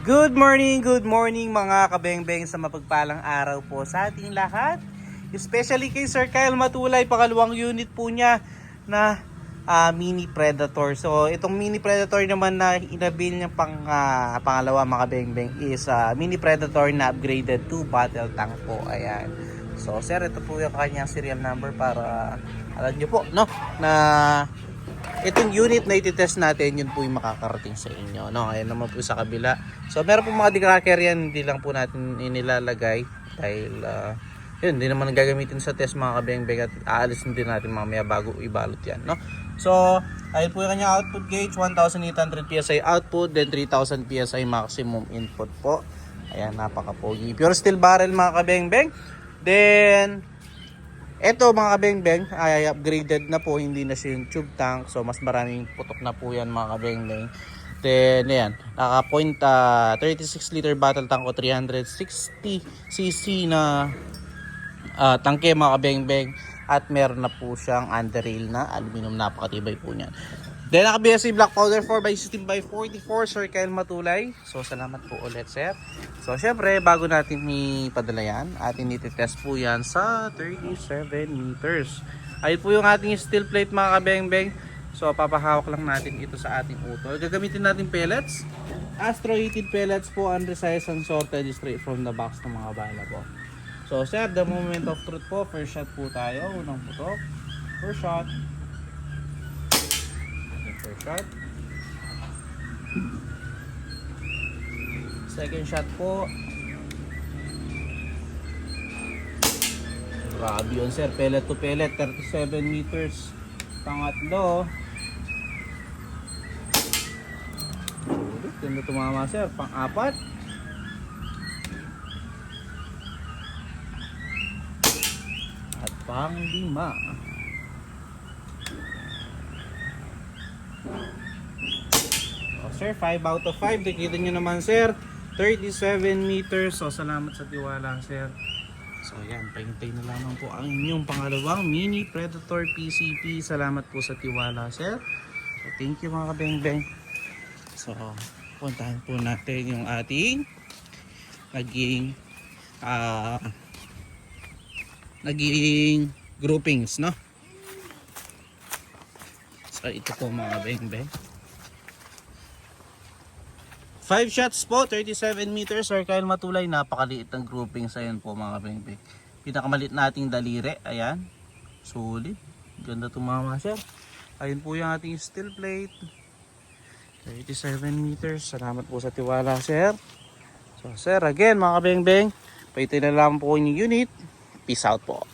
Good morning mga kabengbeng sa mapagpalang araw po sa ating lahat. Especially kay Sir Kyle Matulay, pangalawang unit po niya na Mini Predator. So itong Mini Predator naman na inabil niya pangalawa mga kabengbeng is Mini Predator na upgraded to battle tank po. Ayan. So sir, ito po yung kanyang serial number para alam niyo po no na itong unit na ititest natin, yun po yung makakarating sa inyo, no? Ayan naman po sa kabila. So meron po mga decracker yan, hindi lang po natin inilalagay dahil yun, hindi naman gagamitin sa test mga kabengbeng at aalisin din natin mamaya bago ibalot yan, no? So ayun po yung kanyang output gauge, 1800 PSI output, then 3000 PSI maximum input po. Ayan, napaka-pogi. Pure steel barrel mga kabengbeng. Then eto mga kabengbeng ay upgraded na po, hindi na siya yung tube tank. So mas maraming putok na po yan mga kabengbeng. Then ayan, naka 36 liter battle tank o 360cc na tangke mga kabengbeng. At meron na po siyang underrail na aluminum, napakatibay po niyan. Then naka BSC Black Powder 4x16x44 Sir Kyle Matulay. So salamat po ulit sir. So syempre bago natin ipadala yan, atin ititest po yan sa 37 meters. Ayun po yung ating steel plate mga kabengbeng. So papahawak lang natin ito sa ating utol. Gagamitin natin pellets. Astro 18 pellets po, undersized and sorted straight from the box ng mga bala po. So sir, the moment of truth po. First shot po tayo. Unang putok. First shot. First shot. Second shot po. Grabe yun sir, pellet to pellet, 37 meters. Pangatlo. Ulit, ganda tumama sir. Pang-apat. At pang-lima. Sir, 5 out of 5. Nakita nyo naman sir, 37 meters. So salamat sa tiwala sir. So yan, pahintay na lamang po ang inyong pangalawang Mini Predator PCP. Salamat po sa tiwala sir. So thank you mga kabengbeng. So puntahan po natin yung ating naging groupings, no? So ito po mga kabengbeng, 5 shots po, 37 meters, Sir Kyle Matulay. Napakaliit ng grouping sa yun po mga kabengbeng. Pinakamalit nating daliri, ayan. Solid. Ganda tumama sir. Ayun po yung ating steel plate. 37 meters. Salamat po sa tiwala sir. So sir, again mga kabengbeng, paitay na lang po yung unit. Peace out po.